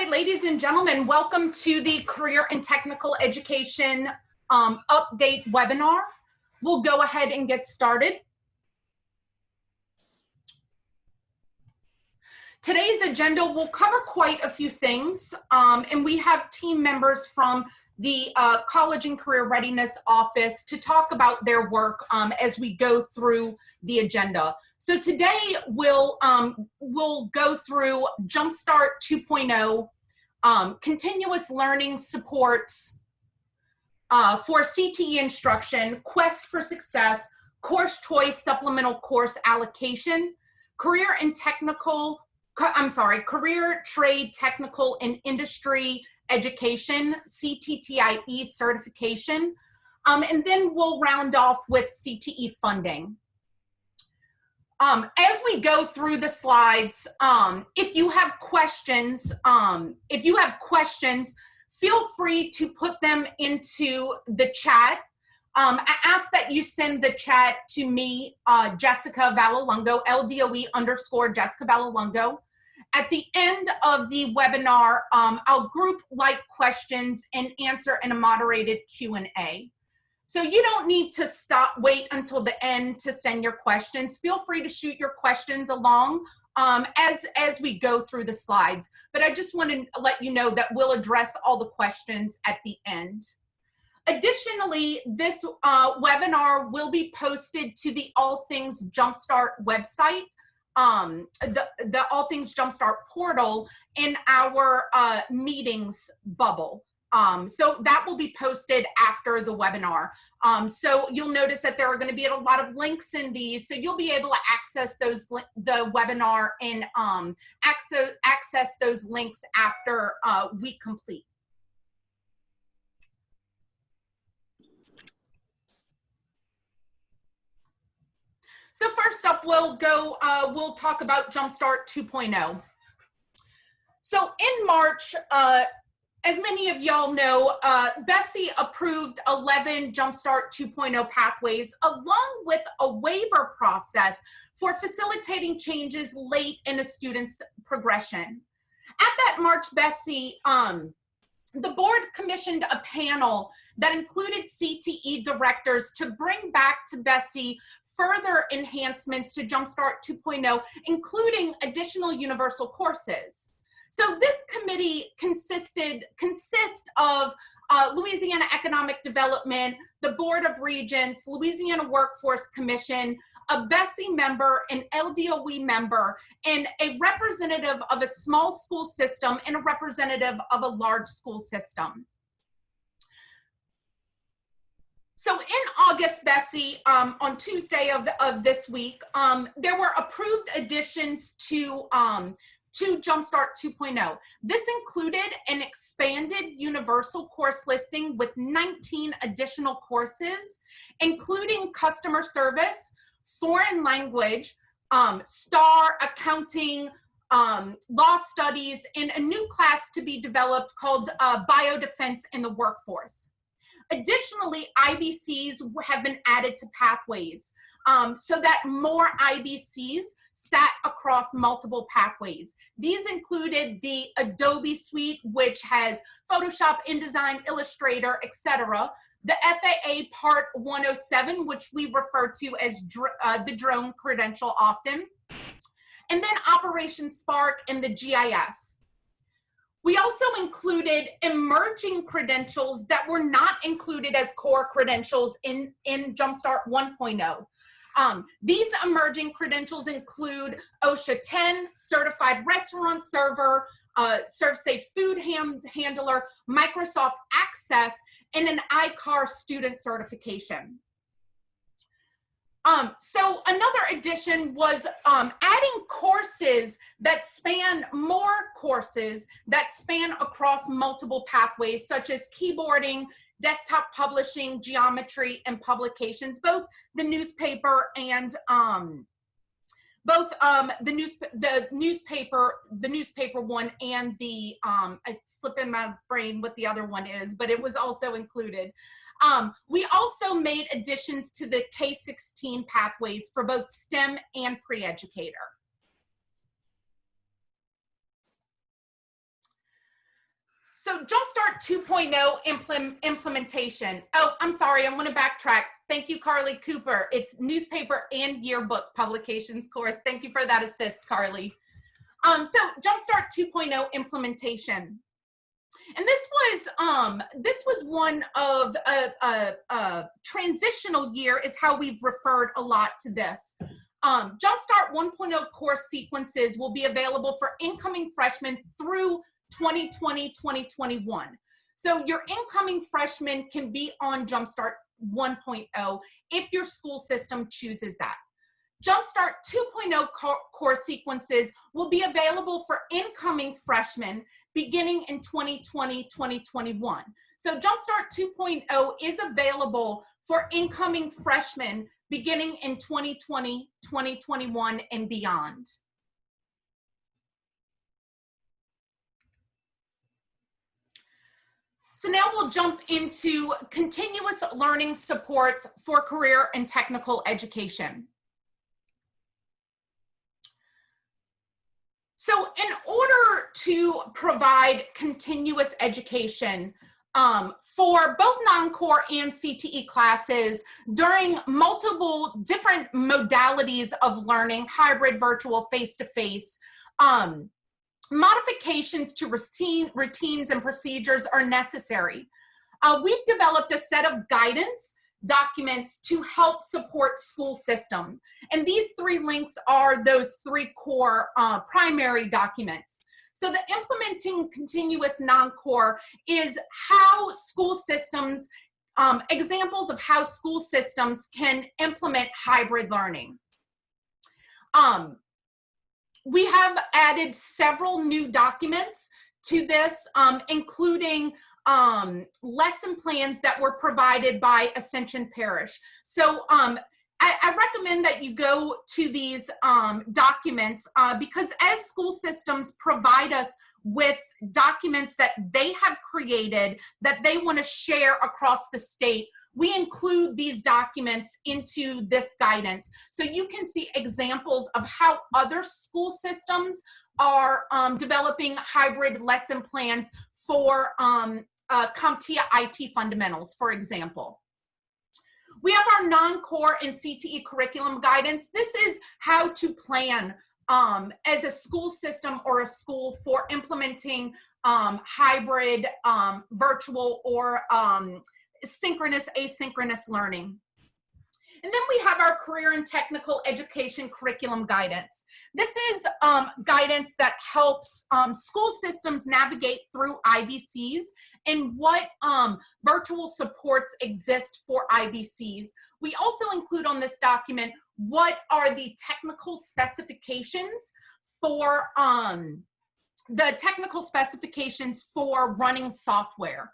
right, ladies and gentlemen, welcome to the Career and Technical Education Update webinar. We'll go ahead and get started. Today's agenda will cover quite a few things, and we have team members from the College and Career Readiness Office to talk about their work as we go through the agenda. So today we'll go through Jumpstart 2.0, continuous learning supports for CTE instruction, Quest for Success, course choice, supplemental course allocation, career, trade, technical, and industry education, CTTIE certification, and then we'll round off with CTE funding. As we go through the slides, if you have questions, feel free to put them into the chat. I ask that you send the chat to me, Jessica Vallelongo, LDOE_Jessica Vallelongo. At the end of the webinar, I'll group like questions and answer in a moderated Q&A. So you don't need to wait until the end to send your questions. Feel free to shoot your questions along as we go through the slides. But I just want to let you know that we'll address all the questions at the end. Additionally, this webinar will be posted to the All Things Jumpstart website, the All Things Jumpstart portal in our meetings bubble. So that will be posted after the webinar. So you'll notice that there are going to be a lot of links in these, so you'll be able to access those, the webinar, and access those links after we complete. So first up, we'll talk about Jumpstart 2.0. So in March, as many of y'all know, Bessie approved 11 Jumpstart 2.0 pathways, along with a waiver process for facilitating changes late in a student's progression. At that March Bessie, the board commissioned a panel that included CTE directors to bring back to Bessie further enhancements to Jumpstart 2.0, including additional universal courses. So this committee consists of Louisiana Economic Development, the Board of Regents, Louisiana Workforce Commission, a Bessie member, an LDOE member, and a representative of a small school system and a representative of a large school system. So in August, Bessie, on Tuesday of this week, there were approved additions to Jumpstart 2.0. This included an expanded universal course listing with 19 additional courses, including customer service, foreign language, STAR, accounting, law studies, and a new class to be developed called biodefense in the workforce. Additionally, IBCs have been added to pathways so that more IBCs sat across multiple pathways. These included the Adobe Suite, which has Photoshop, InDesign, Illustrator, etc. The FAA Part 107, which we refer to as the drone credential often. And then Operation Spark and the GIS. We also included emerging credentials that were not included as core credentials in Jumpstart 1.0. These emerging credentials include OSHA 10, Certified Restaurant Server, ServSafe Food Handler, Microsoft Access, and an ICAR student certification. So another addition was adding courses that span across multiple pathways, such as keyboarding, desktop publishing, geometry, and publications, both the newspaper and the newspaper one and the I slip in my brain what the other one is, but it was also included. We also made additions to the K-16 pathways for both STEM and pre-educator. So Jumpstart 2.0 implementation. Oh, I'm sorry, I'm going to backtrack. Thank you, Carly Cooper. It's newspaper and yearbook publications course. Thank you for that assist, Carly. So Jumpstart 2.0 implementation. And this was one of a transitional year is how we've referred a lot to this. Jumpstart 1.0 course sequences will be available for incoming freshmen through 2020-2021. So your incoming freshmen can be on Jumpstart 1.0 if your school system chooses that. Jumpstart 2.0 course sequences will be available for incoming freshmen beginning in 2020-2021. So Jumpstart 2.0 is available for incoming freshmen beginning in 2020-2021 and beyond. So now we'll jump into continuous learning supports for career and technical education. So in order to provide continuous education for both non-core and CTE classes during multiple different modalities of learning, hybrid, virtual, face-to-face, modifications to routines and procedures are necessary. We've developed a set of guidance documents to help support school system. And these 3 links are those 3 core primary documents. So the implementing continuous non-core is how school systems, examples of how school systems can implement hybrid learning. We have added several new documents to this, including lesson plans that were provided by Ascension Parish. So I recommend that you go to these documents because as school systems provide us with documents that they have created that they want to share across the state, we include these documents into this guidance. So you can see examples of how other school systems are developing hybrid lesson plans for CompTIA IT fundamentals, for example. We have our non-core and CTE curriculum guidance. This is how to plan as a school system or a school for implementing hybrid, virtual, or synchronous, asynchronous learning. And then we have our career and technical education curriculum guidance. This is guidance that helps school systems navigate through IBCs and what virtual supports exist for IBCs. We also include on this document what are the technical specifications for running software.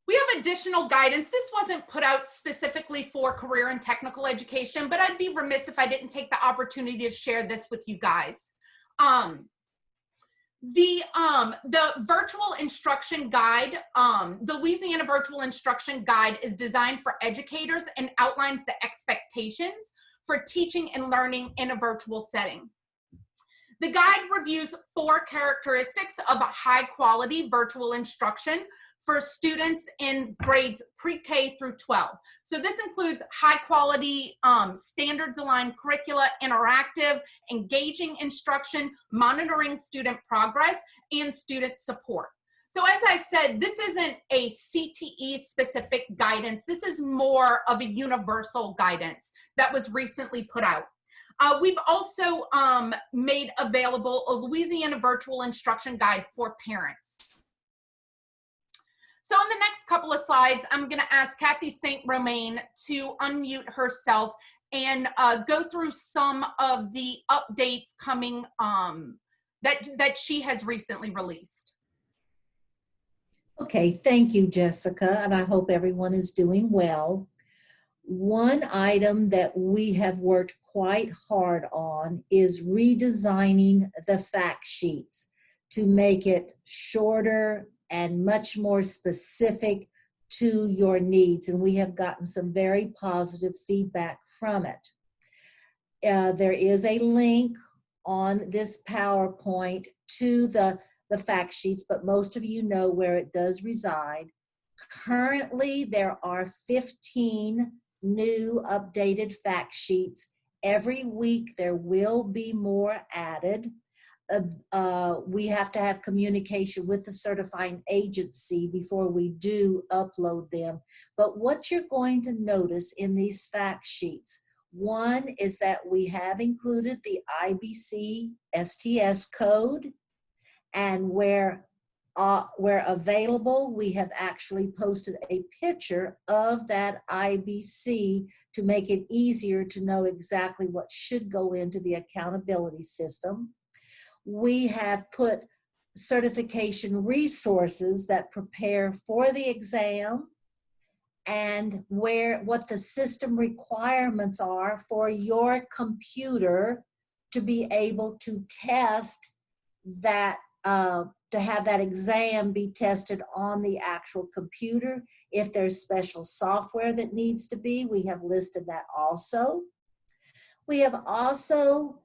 We have additional guidance. This wasn't put out specifically for career and technical education, but I'd be remiss if I didn't take the opportunity to share this with you guys. The virtual instruction guide, the Louisiana Virtual Instruction Guide is designed for educators and outlines the expectations for teaching and learning in a virtual setting. The guide reviews 4 characteristics of a high-quality virtual instruction for students in grades pre-K through 12. So this includes high-quality, standards-aligned curricula, interactive, engaging instruction, monitoring student progress, and student support. So as I said, this isn't a CTE-specific guidance. This is more of a universal guidance that was recently put out. We've also made available a Louisiana Virtual Instruction Guide for parents. So on the next couple of slides, I'm going to ask Kathy St. Romain to unmute herself and go through some of the updates coming that she has recently released. Okay, thank you, Jessica, and I hope everyone is doing well. One item that we have worked quite hard on is redesigning the fact sheets to make it shorter and much more specific to your needs, and we have gotten some very positive feedback from it. There is a link on this PowerPoint to the fact sheets, but most of you know where it does reside. Currently, there are 15 new updated fact sheets. Every week, there will be more added. We have to have communication with the certifying agency before we do upload them. But what you're going to notice in these fact sheets, one is that we have included the IBC STS code, and where available, we have actually posted a picture of that IBC to make it easier to know exactly what should go into the accountability system. We have put certification resources that prepare for the exam and what the system requirements are for your computer to be able to test that, to have that exam be tested on the actual computer. If there's special software that needs to be, we have listed that also. We have also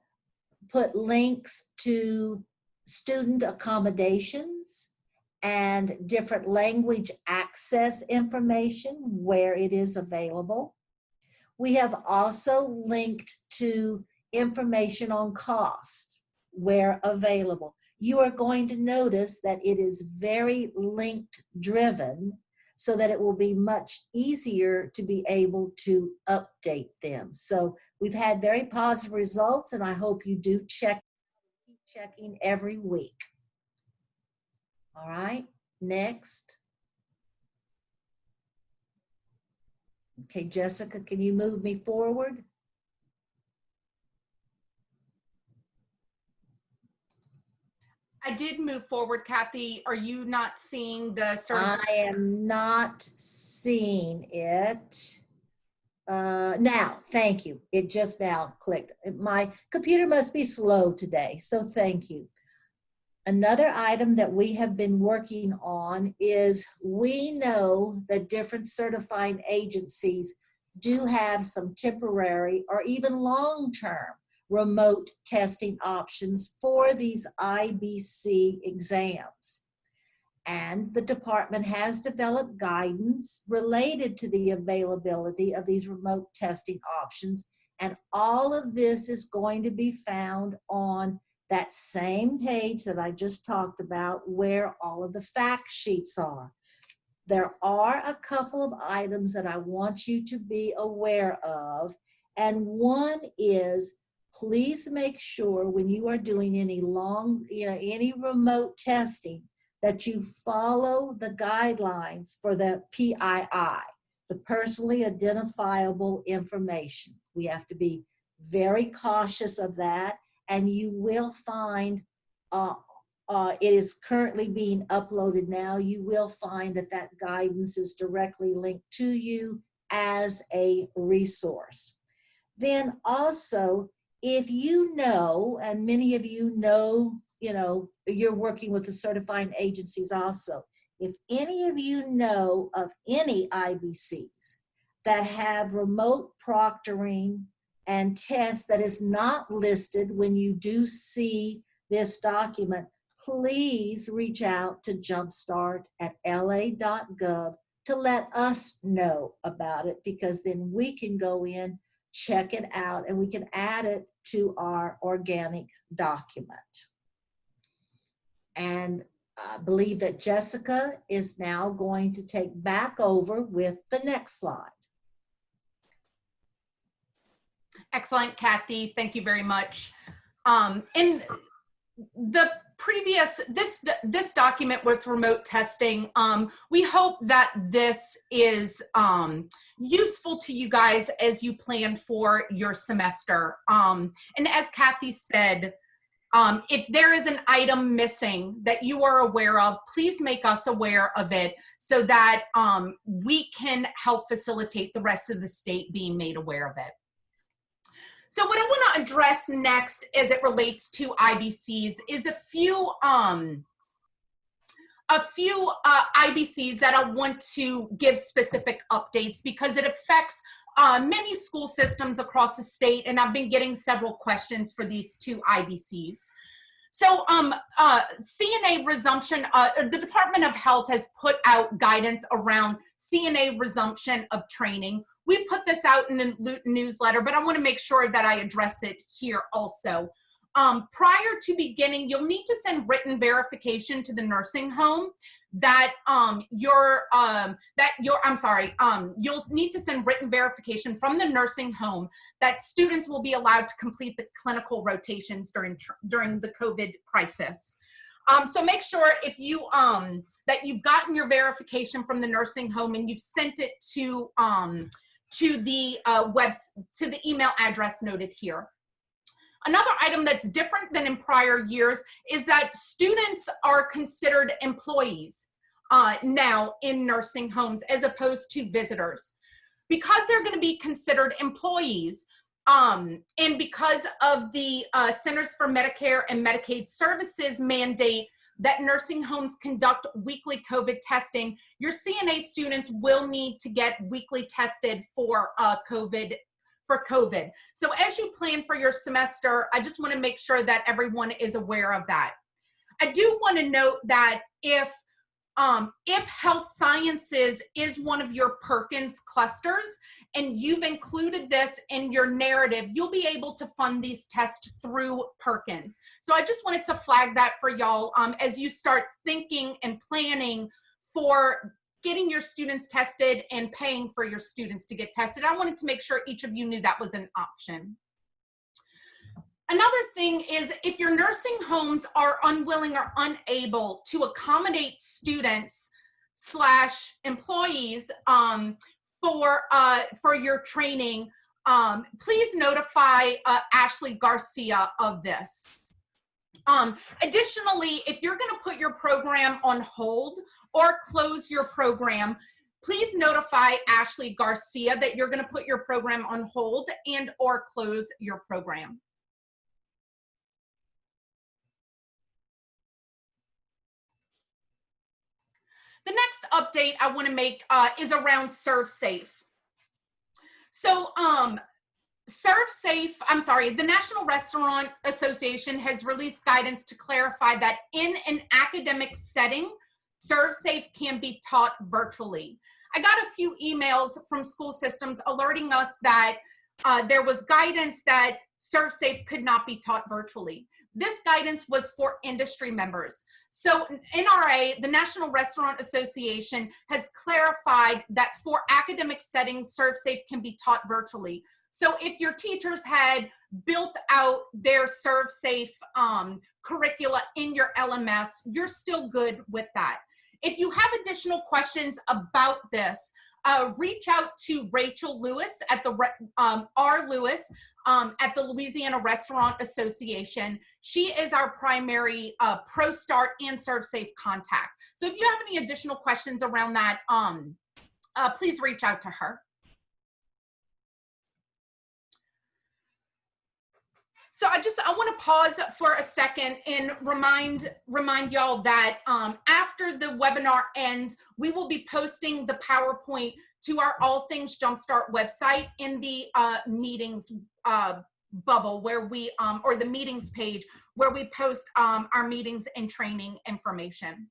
put links to student accommodations and different language access information where it is available. We have also linked to information on cost where available. You are going to notice that it is very linked driven so that it will be much easier to be able to update them. So we've had very positive results, and I hope you do keep checking every week. All right, next. Okay, Jessica, can you move me forward? I did move forward, Kathy. Are you not seeing the certification? I am not seeing it. Now, thank you. It just now clicked. My computer must be slow today, so thank you. Another item that we have been working on is we know that different certifying agencies do have some temporary or even long-term remote testing options for these IBC exams. And the department has developed guidance related to the availability of these remote testing options. And all of this is going to be found on that same page that I just talked about where all of the fact sheets are. There are a couple of items that I want you to be aware of. And one is, please make sure when you are doing any any remote testing that you follow the guidelines for the PII, the personally identifiable information. We have to be very cautious of that, and you will find, it is currently being uploaded now, you will find that that guidance is directly linked to you as a resource. Then also, if you know, and many of you know, you're working with the certifying agencies also. If any of you know of any IBCs that have remote proctoring and tests that is not listed when you do see this document, please reach out to jumpstart@la.gov to let us know about it, because then we can go in, check it out, and we can add it to our organic document. And I believe that Jessica is now going to take back over with the next slide. Excellent, Kathy. Thank you very much. In the previous, this document with remote testing, we hope that this is useful to you guys as you plan for your semester. And as Kathy said, if there is an item missing that you are aware of, please make us aware of it so that we can help facilitate the rest of the state being made aware of it. So what I want to address next as it relates to IBCs is a few IBCs that I want to give specific updates because it affects many school systems across the state, and I've been getting several questions for these two IBCs. So CNA resumption, the Department of Health has put out guidance around CNA resumption of training. We put this out in a newsletter, but I want to make sure that I address it here also. Prior to beginning, you'll need to send written verification to the nursing home that you'll need to send written verification from the nursing home that students will be allowed to complete the clinical rotations during the COVID crisis. So make sure if you that you've gotten your verification from the nursing home and you've sent it to the email address noted here. Another item that's different than in prior years is that students are considered employees now in nursing homes as opposed to visitors. Because they're going to be considered employees, and because of the Centers for Medicare and Medicaid Services mandate that nursing homes conduct weekly COVID testing, your CNA students will need to get weekly tested for COVID. So as you plan for your semester, I just want to make sure that everyone is aware of that. I do want to note that if health sciences is one of your Perkins clusters and you've included this in your narrative, you'll be able to fund these tests through Perkins. So I just wanted to flag that for y'all as you start thinking and planning for getting your students tested and paying for your students to get tested. I wanted to make sure each of you knew that was an option. Another thing is if your nursing homes are unwilling or unable to accommodate students / employees for your training, please notify Ashley Garcia of this. Additionally, if you're going to put your program on hold or close your program, please notify Ashley Garcia that you're going to put your program on hold and or close your program. The next update I want to make is around ServSafe. So the National Restaurant Association has released guidance to clarify that in an academic setting, ServSafe can be taught virtually. I got a few emails from school systems alerting us that there was guidance that ServSafe could not be taught virtually. This guidance was for industry members. So NRA, the National Restaurant Association, has clarified that for academic settings, ServSafe can be taught virtually. So if your teachers had built out their ServSafe curricula in your LMS, you're still good with that. If you have additional questions about this, reach out to Rachel Lewis at the R. Lewis at the Louisiana Restaurant Association. She is our primary ProStart and ServSafe contact. So if you have any additional questions around that, please reach out to her. So I want to pause for a second and remind y'all that after the webinar ends, we will be posting the PowerPoint to our All Things Jumpstart website in the meetings bubble where we, or the meetings page where we post our meetings and training information.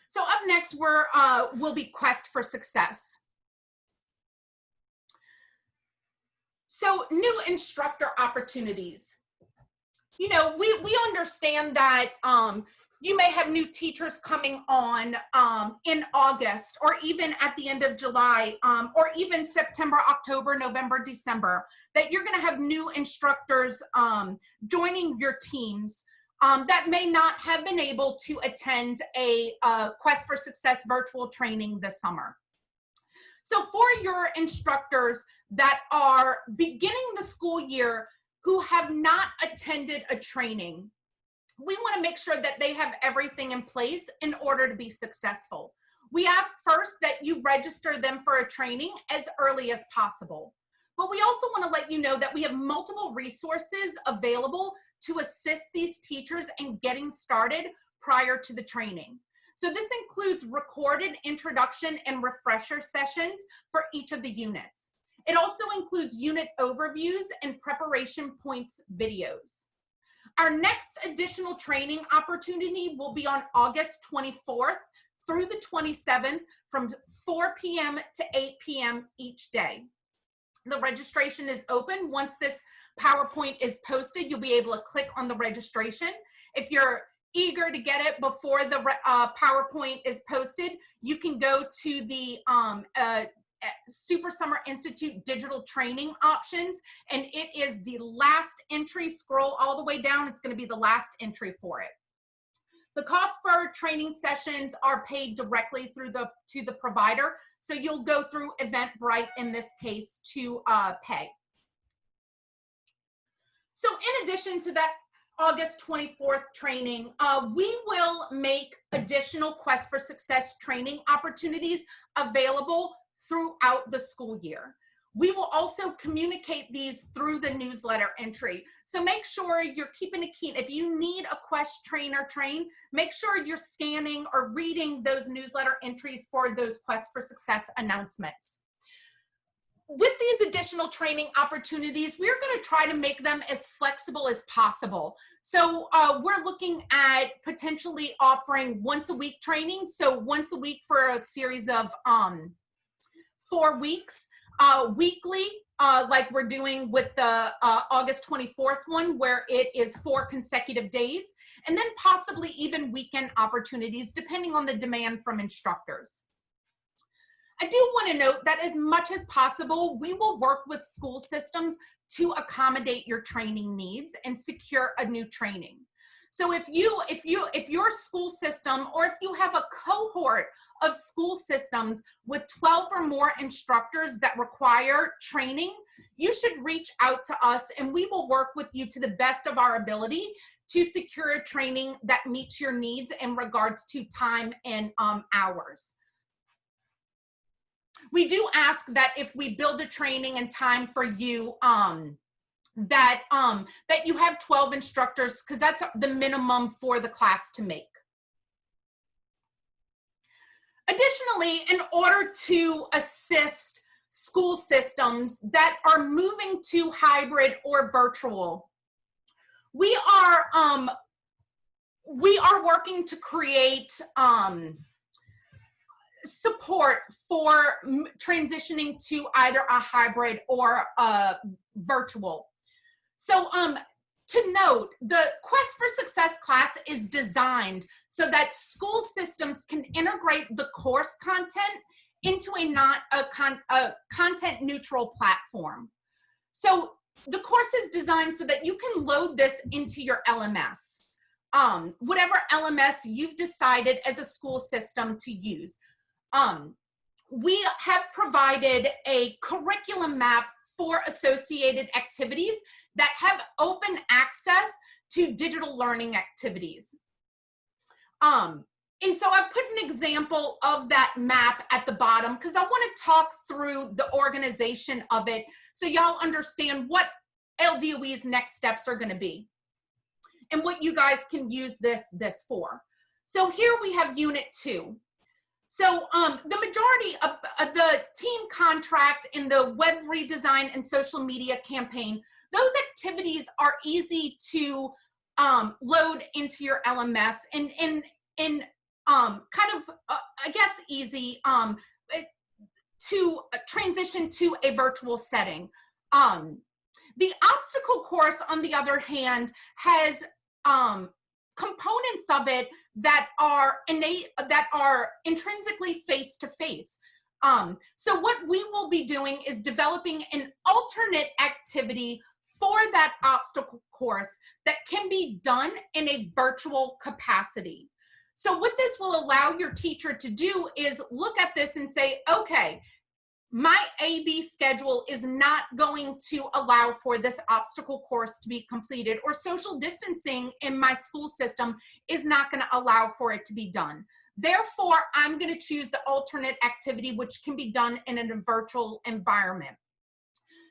So up next, will be Quest for Success. So new instructor opportunities. You know, we understand that you may have new teachers coming on in August or even at the end of July or even September, October, November, December, that you're going to have new instructors joining your teams that may not have been able to attend a Quest for Success virtual training this summer. So for your instructors that are beginning the school year who have not attended a training, we want to make sure that they have everything in place in order to be successful. We ask first that you register them for a training as early as possible. But we also want to let you know that we have multiple resources available to assist these teachers in getting started prior to the training. So this includes recorded introduction and refresher sessions for each of the units. It also includes unit overviews and preparation points videos. Our next additional training opportunity will be on August 24th through the 27th from 4 p.m. to 8 p.m. each day. The registration is open. Once this PowerPoint is posted, you'll be able to click on the registration. If you're eager to get it before the PowerPoint is posted, you can go to the Super Summer Institute digital training options, and it is the last entry. Scroll all the way down. It's going to be the last entry for it. The cost for training sessions are paid directly to the provider, so you'll go through Eventbrite in this case to pay. So in addition to that August 24th training, we will make additional Quest for Success training opportunities available throughout the school year. We will also communicate these through the newsletter entry. So make sure you're keeping a keen. If you need a Quest trainer train, make sure you're scanning or reading those newsletter entries for those Quest for Success announcements. With these additional training opportunities, we're going to try to make them as flexible as possible. So we're looking at potentially offering once a week training. So once a week for a series of 4 weeks. Weekly, like we're doing with the August 24th one, where it is 4 consecutive days, and then possibly even weekend opportunities, depending on the demand from instructors. I do want to note that as much as possible, we will work with school systems to accommodate your training needs and secure a new training. So if your school system, or if you have a cohort of school systems with 12 or more instructors that require training, you should reach out to us and we will work with you to the best of our ability to secure a training that meets your needs in regards to time and hours. We do ask that if we build a training and time for you, that you have 12 instructors, because that's the minimum for the class to make. Additionally, in order to assist school systems that are moving to hybrid or virtual, we are working to create support for transitioning to either a hybrid or a virtual. So to note, the Quest for Success class is designed so that school systems can integrate the course content into a content neutral platform. So the course is designed so that you can load this into your LMS, whatever LMS you've decided as a school system to use. We have provided a curriculum map for associated activities that have open access to digital learning activities. And so I put an example of that map at the bottom because I want to talk through the organization of it so y'all understand what LDOE's next steps are going to be and what you guys can use this for. So here we have Unit 2. So the majority of the team contract in the web redesign and social media campaign, those activities are easy to load into your LMS and kind of, I guess, easy to transition to a virtual setting. The obstacle course, on the other hand, has components of it that are intrinsically face-to-face. So what we will be doing is developing an alternate activity for that obstacle course that can be done in a virtual capacity. So what this will allow your teacher to do is look at this and say, okay, my AB schedule is not going to allow for this obstacle course to be completed, or social distancing in my school system is not going to allow for it to be done. Therefore, I'm going to choose the alternate activity, which can be done in a virtual environment.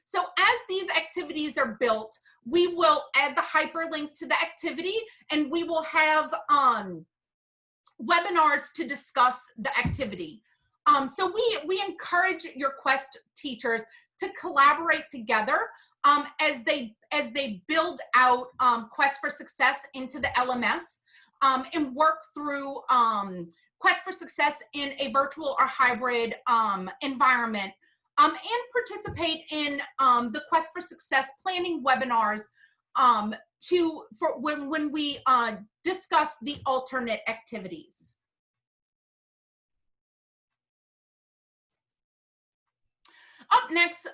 So as these activities are built, we will add the hyperlink to the activity, and we will have webinars to discuss the activity. So we encourage your Quest teachers to collaborate together as they build out Quest for Success into the LMS and work through Quest for Success in a virtual or hybrid environment, and participate in the Quest for Success planning webinars for when we discuss the alternate activities. Up next,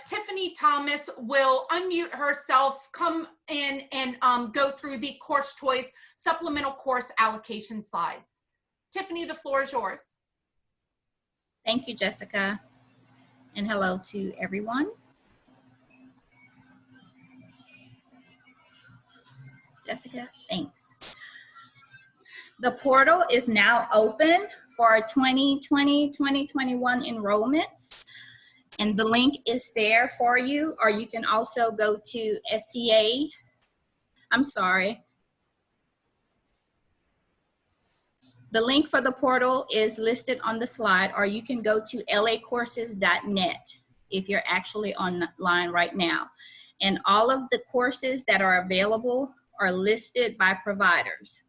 Tiffany Thomas will unmute herself, come in, and go through the course choice supplemental course allocation slides. Tiffany, the floor is yours. Thank you, Jessica, and hello to everyone. Jessica, thanks. The portal is now open for 2020-2021 enrollments, and the link is there for you, or you can also go to SCA. The link for the portal is listed on the slide, or you can go to lacourses.net if you're actually online right now. And all of the courses that are available are listed by providers.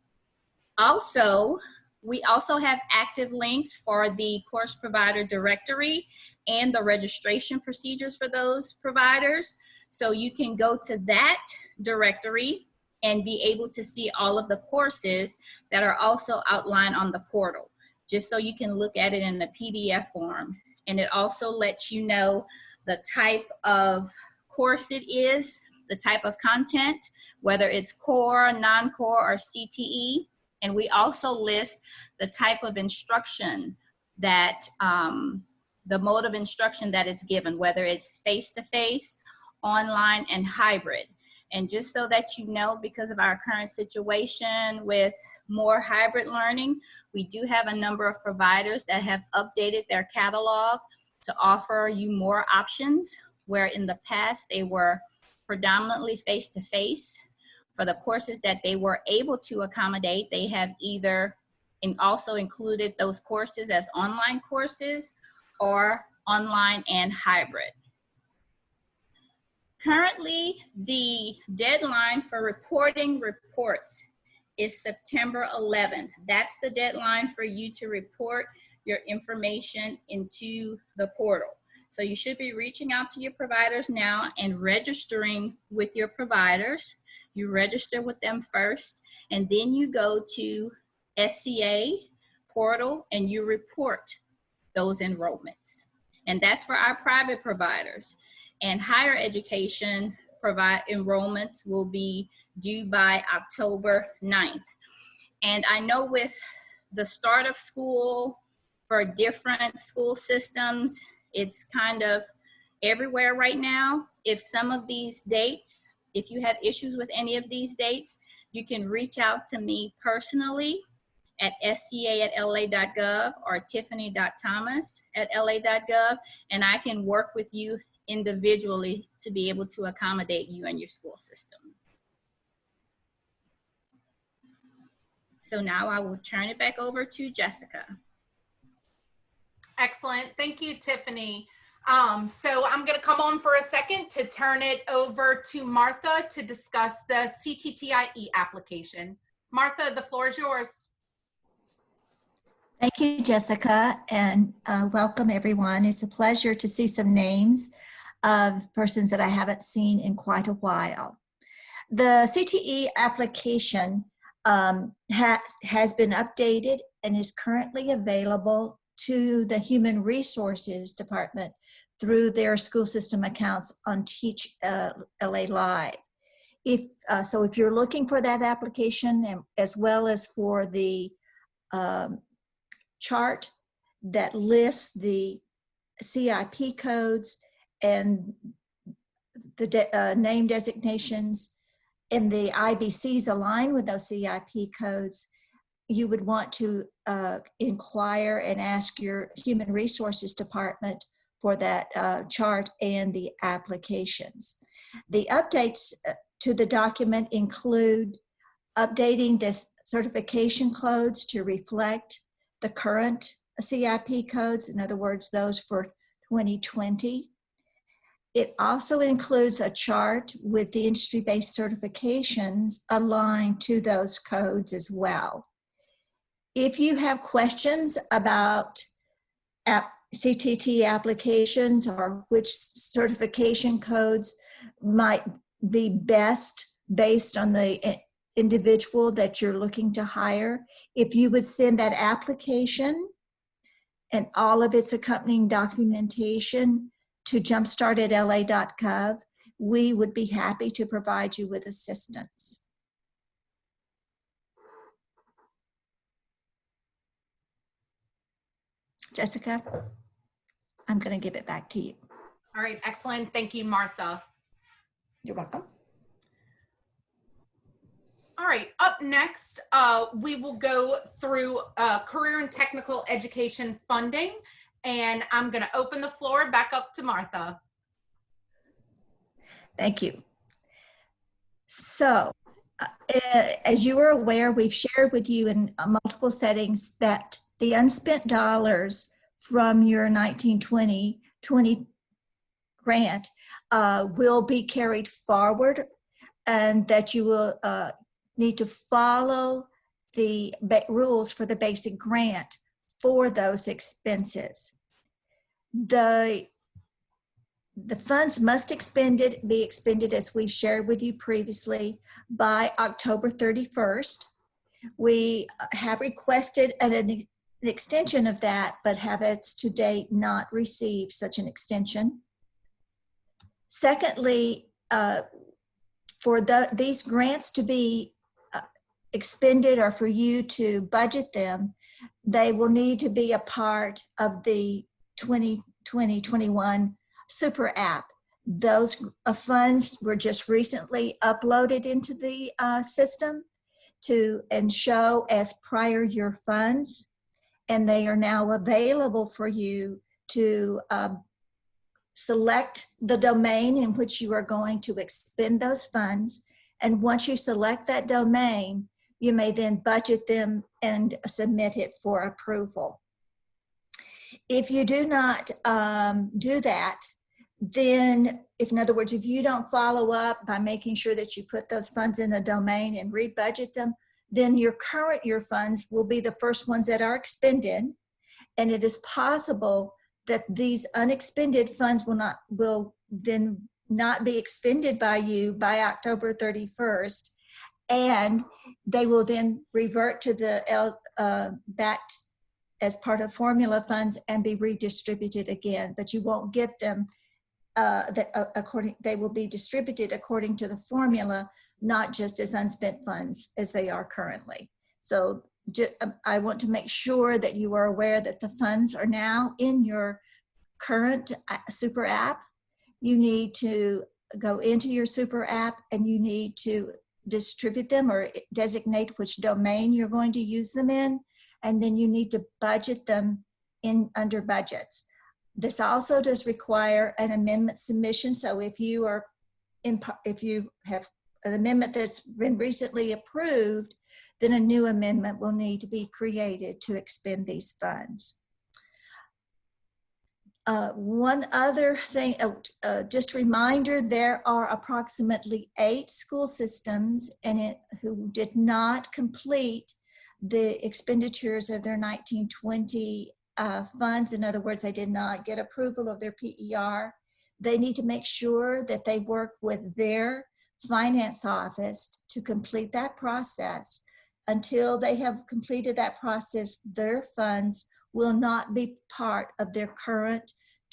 Also, we also have active links for the course provider directory and the registration procedures for those providers. So you can go to that directory and be able to see all of the courses that are also outlined on the portal, just so you can look at it in the PDF form. And it also lets you know the type of course it is, the type of content, whether it's core, non-core, or CTE. And we also list the type of instruction that, the mode of instruction that it's given, whether it's face-to-face, online, and hybrid. And just so that you know, because of our current situation with more hybrid learning, we do have a number of providers that have updated their catalog to offer you more options, where in the past they were predominantly face-to-face. For the courses that they were able to accommodate, they have either also included those courses as online courses or online and hybrid. Currently, the deadline for reporting reports is September 11th. That's the deadline for you to report your information into the portal. So you should be reaching out to your providers now and registering with your providers. You register with them first, and then you go to SCA portal and you report those enrollments. And that's for our private providers. And higher education enrollments will be due by October 9th. And I know with the start of school for different school systems, it's kind of everywhere right now. If some of these dates, if you have issues with any of these dates, you can reach out to me personally at sca@la.gov or tiffany.thomas@la.gov, and I can work with you individually to be able to accommodate you and your school system. So now I will turn it back over to Jessica. Excellent. Thank you, Tiffany. So I'm going to come on for a second to turn it over to Martha to discuss the CTTIE application. Martha, the floor is yours. Thank you, Jessica, and welcome everyone. It's a pleasure to see some names of persons that I haven't seen in quite a while. The CTE application has been updated and is currently available to the Human Resources Department through their school system accounts on Teach LA Live. So if you're looking for that application, and as well as for the chart that lists the CIP codes and the name designations and the IBCs align with those CIP codes, you would want to inquire and ask your Human Resources Department for that chart and the applications. The updates to the document include updating this certification codes to reflect the current CIP codes, in other words, those for 2020. It also includes a chart with the industry-based certifications aligned to those codes as well. If you have questions about CTT applications or which certification codes might be best based on the individual that you're looking to hire, if you would send that application and all of its accompanying documentation to jumpstart@la.gov, we would be happy to provide you with assistance. Jessica, I'm going to give it back to you. All right, excellent. Thank you, Martha. You're welcome. All right, up next, we will go through career and technical education funding, and I'm going to open the floor back up to Martha. Thank you. So, as you are aware, we've shared with you in multiple settings that the unspent dollars from your 1920 grant will be carried forward, and that you will need to follow the rules for the basic grant for those expenses. The funds must be expended, as we've shared with you previously, by October 31st. We have requested an extension of that, but have to date not received such an extension. Secondly, for these grants to be expended or for you to budget them, they will need to be a part of the 2020-21 Super App. Those funds were just recently uploaded into the system and show as prior year funds, and they are now available for you to select the domain in which you are going to expend those funds. And once you select that domain, you may then budget them and submit it for approval. If you do not do that, then in other words, if you don't follow up by making sure that you put those funds in a domain and rebudget them, then your current year funds will be the first ones that are expended. And it is possible that these unexpended funds will then not be expended by you by October 31st. And they will then revert to the back as part of formula funds and be redistributed again, but you won't get them they will be distributed according to the formula, not just as unspent funds as they are currently. So I want to make sure that you are aware that the funds are now in your current Super App. You need to go into your Super App and you need to distribute them or designate which domain you're going to use them in, and then you need to budget them under budgets. This also does require an amendment submission. So if you have an amendment that's been recently approved, then a new amendment will need to be created to expend these funds. One other thing, just a reminder, there are approximately 8 school systems who did not complete the expenditures of their 1920 funds. In other words, they did not get approval of their PER. They need to make sure that they work with their finance office to complete that process. Until they have completed that process, their funds will not be part of their current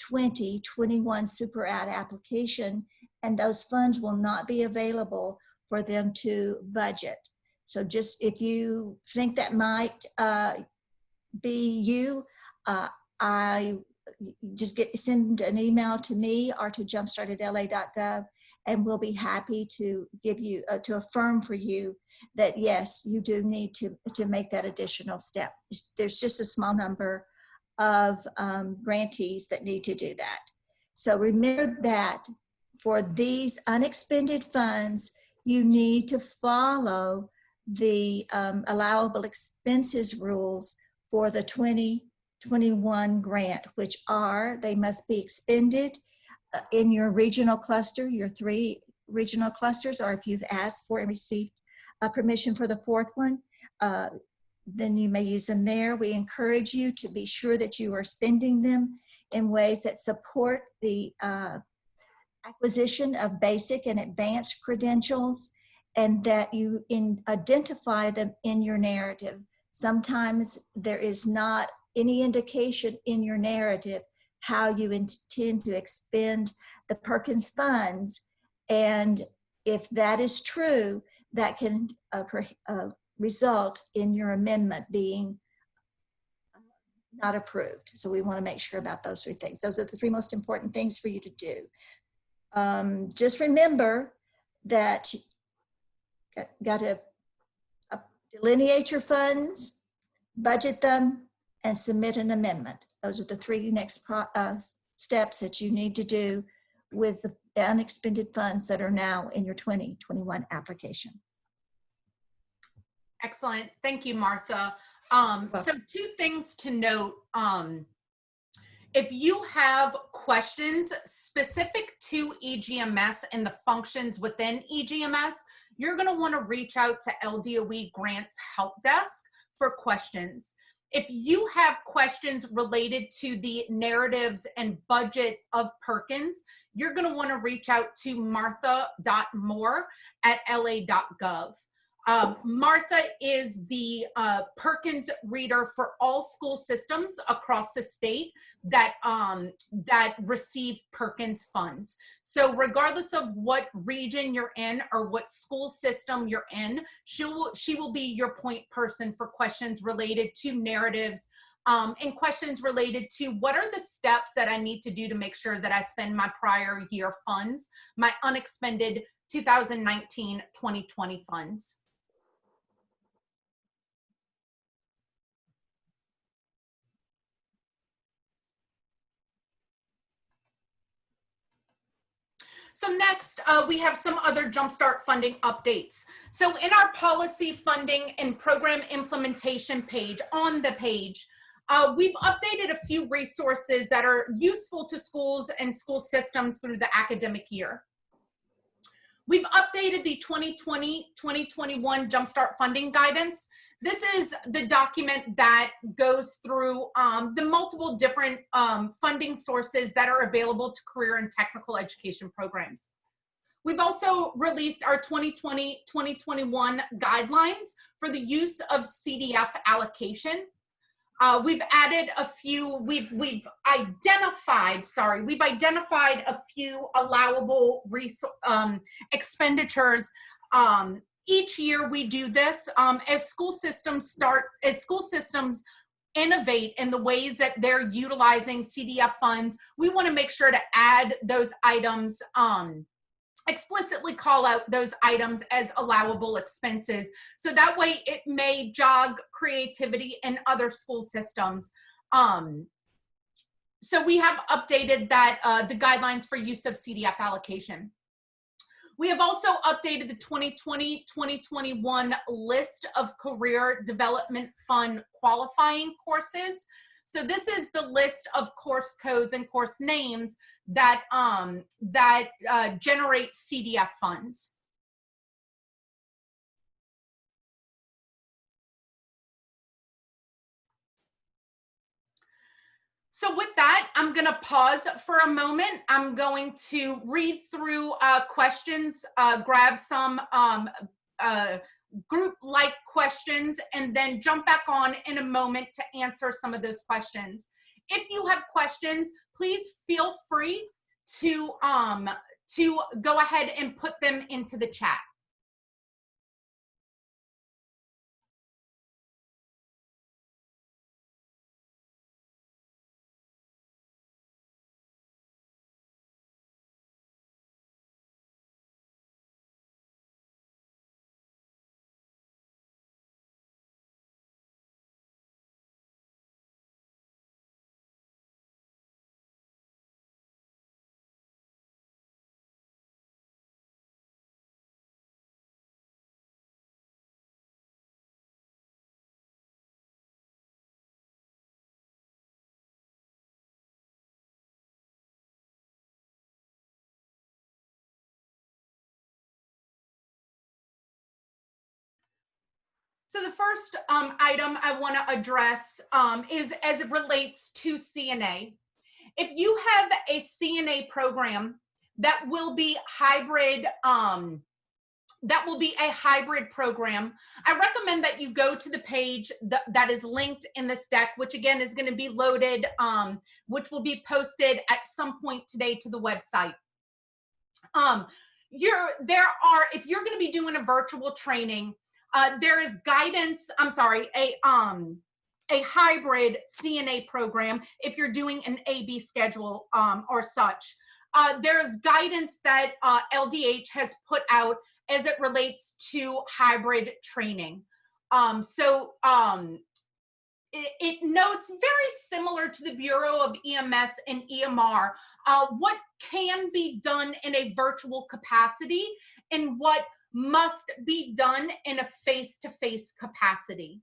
2021 Super Ad application, and those funds will not be available for them to budget. So just if you think that might be you, I just send an email to me or to jumpstart@la.gov, and we'll be happy to give you to affirm for you that yes, you do need to make that additional step. There's just a small number of grantees that need to do that. So remember that for these unexpended funds, you need to follow the allowable expenses rules for the 2021 grant, which are they must be expended in your regional cluster, your 3 regional clusters, or if you've asked for and received permission for the 4th one, then you may use them there. We encourage you to be sure that you are spending them in ways that support the acquisition of basic and advanced credentials, and that you identify them in your narrative. Sometimes there is not any indication in your narrative how you intend to expend the Perkins funds. And if that is true, that can result in your amendment being not approved. So we want to make sure about those 3 things. Those are the 3 most important things for you to do. Just remember that got to delineate your funds, budget them, and submit an amendment. Those are the 3 next steps that you need to do with the unexpended funds that are now in your 2021 application. Excellent. Thank you, Martha. So 2 things to note. If you have questions specific to EGMS and the functions within EGMS, you're going to want to reach out to LDOE Grants Help Desk for questions. If you have questions related to the narratives and budget of Perkins, you're going to want to reach out to martha.moore@la.gov. Martha is the Perkins reader for all school systems across the state that receive Perkins funds. So regardless of what region you're in or what school system you're in, she will be your point person for questions related to narratives and questions related to what are the steps that I need to do to make sure that I spend my prior year funds, my unexpended 2019-2020 funds. So next, we have some other Jumpstart funding updates. So in our policy funding and program implementation page, on the page, we've updated a few resources that are useful to schools and school systems through the academic year. We've updated the 2020-2021 Jumpstart funding guidance. This is the document that goes through the multiple different funding sources that are available to career and technical education programs. We've also released our 2020-2021 guidelines for the use of CDF allocation. We've added a few, we've identified a few allowable expenditures. Each year we do this as school systems innovate in the ways that they're utilizing CDF funds. We want to make sure to add those items, explicitly call out those items as allowable expenses. So that way it may jog creativity in other school systems. So we have updated that, the guidelines for use of CDF allocation. We have also updated the 2020-2021 list of Career Development Fund qualifying courses. So this is the list of course codes and course names that, generate CDF funds. So with that, I'm going to pause for a moment. I'm going to read through questions, grab some group-like questions, and then jump back on in a moment to answer some of those questions. If you have questions, please feel free to go ahead and put them into the chat. So the first item I want to address is as it relates to CNA. If you have a CNA program that will be hybrid, that will be a hybrid program, I recommend that you go to the page that is linked in this deck, which again is going to be loaded, which will be posted at some point today to the website. If you're going to be doing a virtual training, there is guidance, a hybrid CNA program if you're doing an AB schedule or such. There's guidance that LDH has put out as it relates to hybrid training. It notes very similar to the Bureau of EMS and EMR, what can be done in a virtual capacity and what must be done in a face-to-face capacity.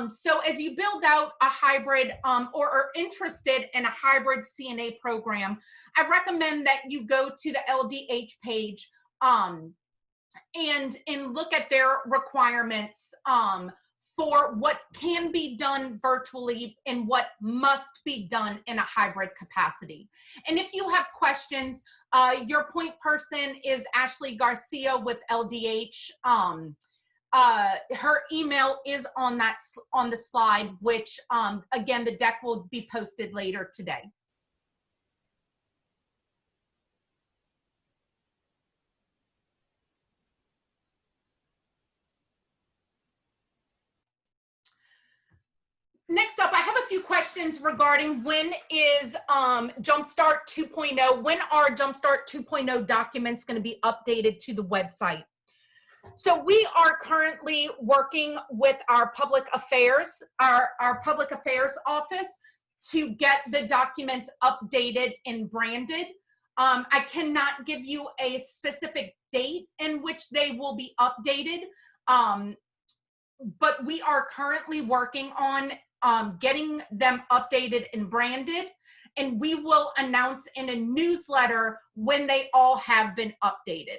So as you build out a hybrid or are interested in a hybrid CNA program, I recommend that you go to the LDH page and look at their requirements for what can be done virtually and what must be done in a hybrid capacity. And if you have questions, your point person is Ashley Garcia with LDH. Her email is on the slide, which again, the deck will be posted later today. Next up, I have a few questions regarding when is Jumpstart 2.0, when are Jumpstart 2.0 documents going to be updated to the website? So we are currently working with our public affairs, our public affairs office to get the documents updated and branded. I cannot give you a specific date in which they will be updated, but we are currently working on getting them updated and branded, and we will announce in a newsletter when they all have been updated.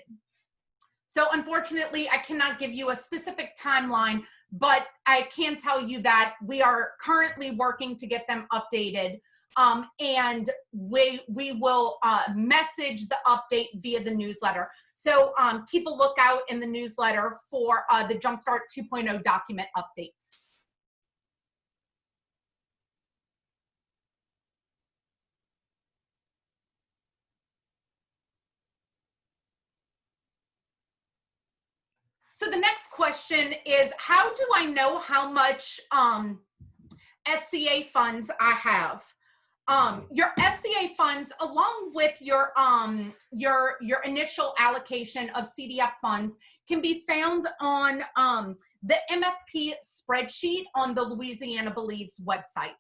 So unfortunately, I cannot give you a specific timeline, but I can tell you that we are currently working to get them updated, and we will message the update via the newsletter. So keep a lookout in the newsletter for the Jumpstart 2.0 document updates. So the next question is, how do I know how much SCA funds I have? Your SCA funds, along with your initial allocation of CDF funds, can be found on the MFP spreadsheet on the Louisiana Believes website.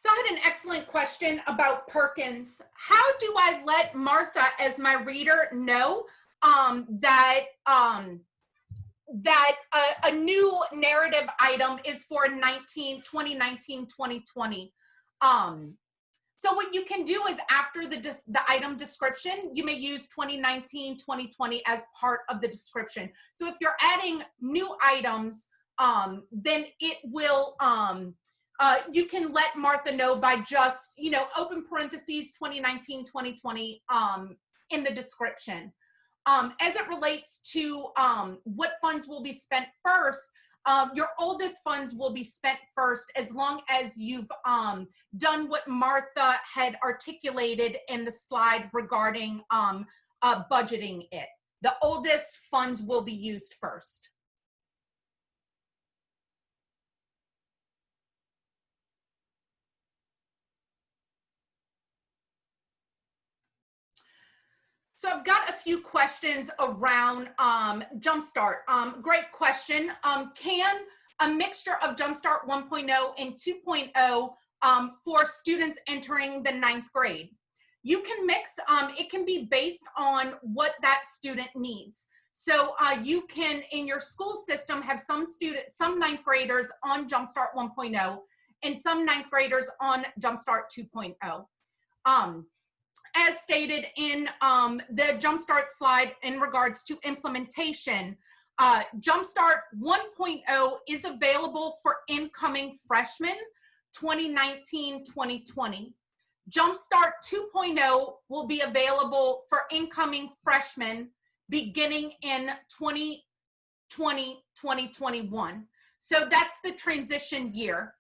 So I had an excellent question about Perkins. How do I let Martha, as my reader, know that a new narrative item is for 2019-2020? So what you can do is after the item description, you may use 2019-2020 as part of the description. So if you're adding new items, then it will, you can let Martha know by just, open parentheses 2019-2020 in the description. As it relates to what funds will be spent first, your oldest funds will be spent first as long as you've done what Martha had articulated in the slide regarding budgeting it. The oldest funds will be used first. So I've got a few questions around Jumpstart. Great question. Can a mixture of Jumpstart 1.0 and 2.0 for students entering the 9th grade. You can mix, it can be based on what that student needs. So you can, in your school system, have some 9th graders on Jumpstart 1.0 and some 9th graders on Jumpstart 2.0. As stated in the Jumpstart slide in regards to implementation, Jumpstart 1.0 is available for incoming freshmen 2019-2020. Jumpstart 2.0 will be available for incoming freshmen beginning in 2020-2021. So that's the transition year.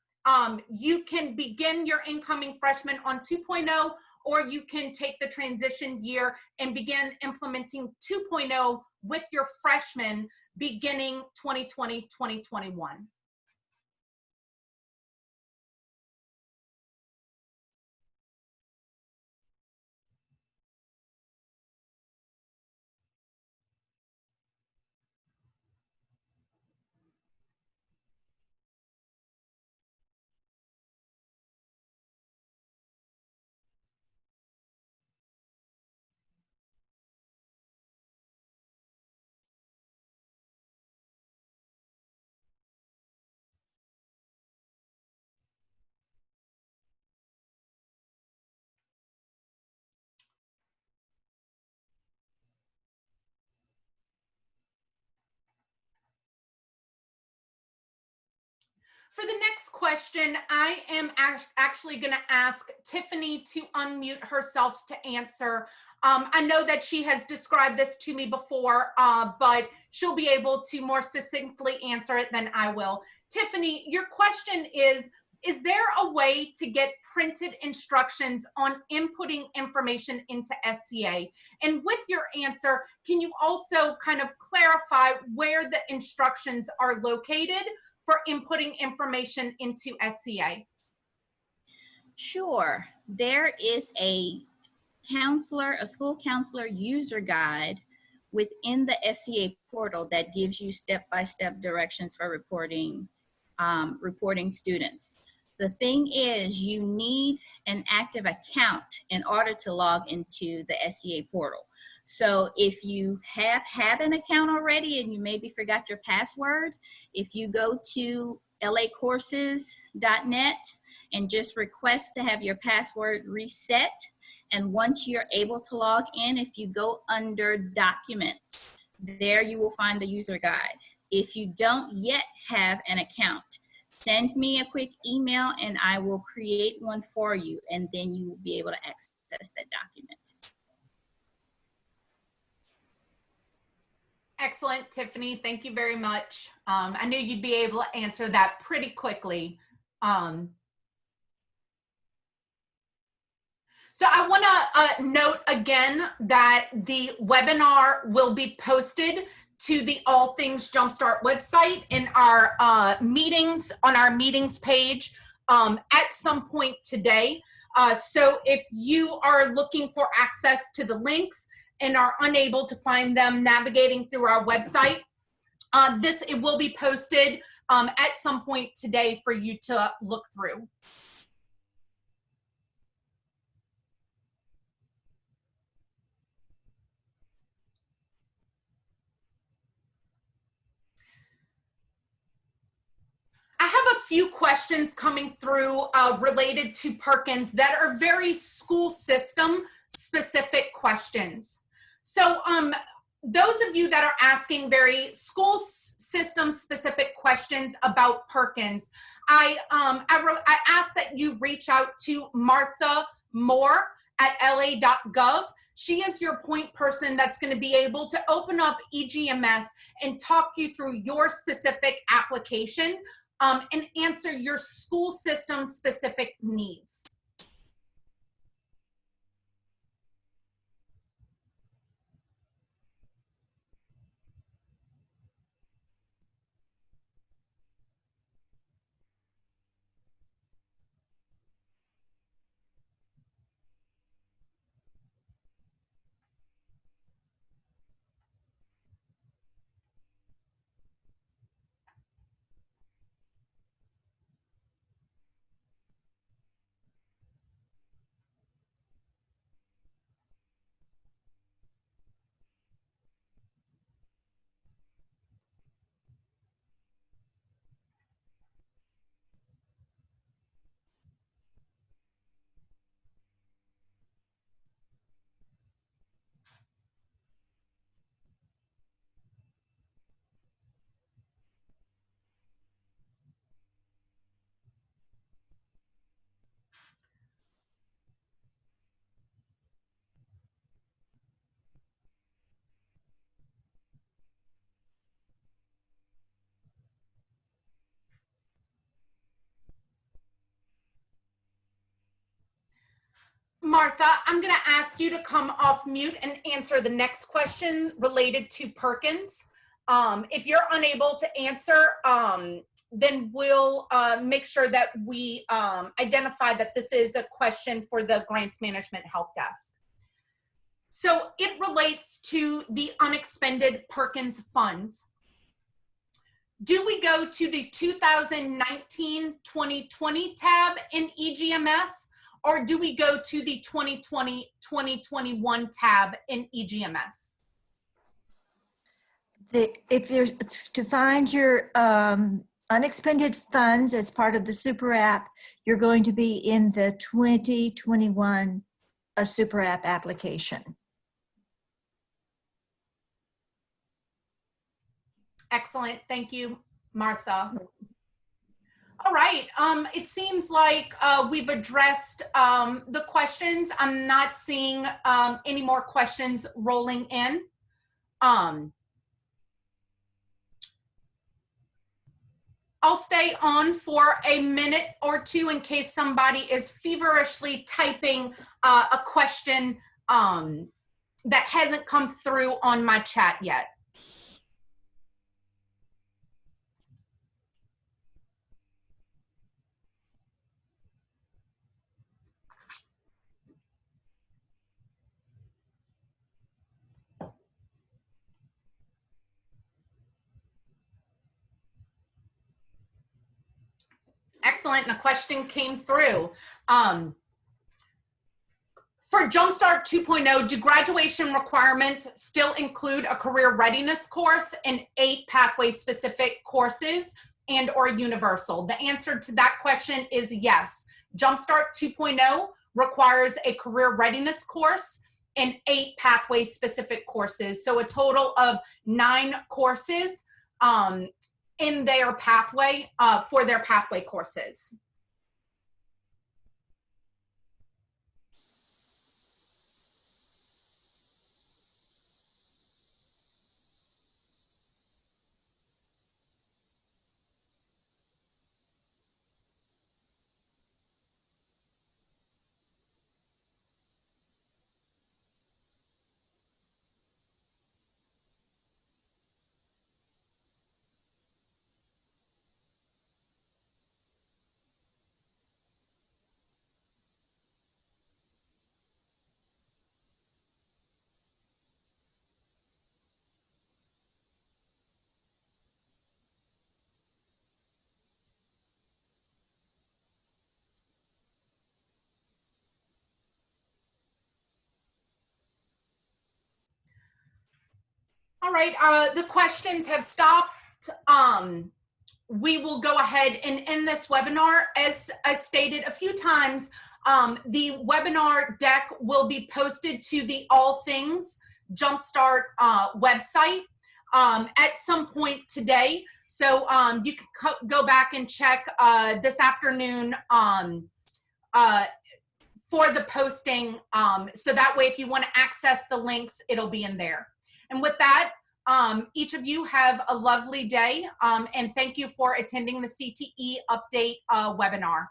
You can begin your incoming freshmen on 2.0, or you can take the transition year and begin implementing 2.0 with your freshmen beginning 2020-2021. For the next question, I am actually going to ask Tiffany to unmute herself to answer. I know that she has described this to me before, but she'll be able to more succinctly answer it than I will. Tiffany, your question is there a way to get printed instructions on inputting information into SCA? And with your answer, can you also kind of clarify where the instructions are located for inputting information into SCA? Sure. There is a school counselor user guide within the SCA portal that gives you step-by-step directions for reporting students. The thing is, you need an active account in order to log into the SCA portal. So if you have had an account already and you maybe forgot your password, if you go to lacourses.net and just request to have your password reset, and once you're able to log in, if you go under documents, there you will find the user guide. If you don't yet have an account, send me a quick email and I will create one for you, and then you will be able to access that document. Excellent, Tiffany. Thank you very much. I knew you'd be able to answer that pretty quickly. So I want to note again that the webinar will be posted to the All Things Jumpstart website in our meetings, on our meetings page at some point today. So if you are looking for access to the links and are unable to find them navigating through our website, it will be posted at some point today for you to look through. I have a few questions coming through related to Perkins that are very school system specific questions. So those of you that are asking very school system specific questions about Perkins, I ask that you reach out to Martha Moore at la.gov. She is your point person that's going to be able to open up EGMS and talk you through your specific application and answer your school system specific needs. Martha, I'm going to ask you to come off mute and answer the next question related to Perkins. If you're unable to answer, then we'll make sure that we identify that this is a question for the Grants Management Help Desk. So it relates to the unexpended Perkins funds. Do we go to the 2019-2020 tab in EGMS, or do we go to the 2020-2021 tab in EGMS? If you're to find your unexpended funds as part of the super app, you're going to be in the 2021 super app application. Excellent. Thank you, Martha. All right. It seems like we've addressed the questions. I'm not seeing any more questions rolling in. I'll stay on for a minute or two in case somebody is feverishly typing a question that hasn't come through on my chat yet. Excellent, and a question came through. For Jumpstart 2.0, do graduation requirements still include a career readiness course and 8 pathway-specific courses and or universal? The answer to that question is yes. Jumpstart 2.0 requires a career readiness course and 8 pathway-specific courses, so a total of 9 courses in their pathway, for their pathway courses. All right, the questions have stopped. We will go ahead and end this webinar. As I stated a few times, the webinar deck will be posted to the All Things Jumpstart website at some point today. So you can go back and check this afternoon for the posting. So that way, if you want to access the links, it'll be in there. And with that, each of you have a lovely day, and thank you for attending the CTE Update webinar.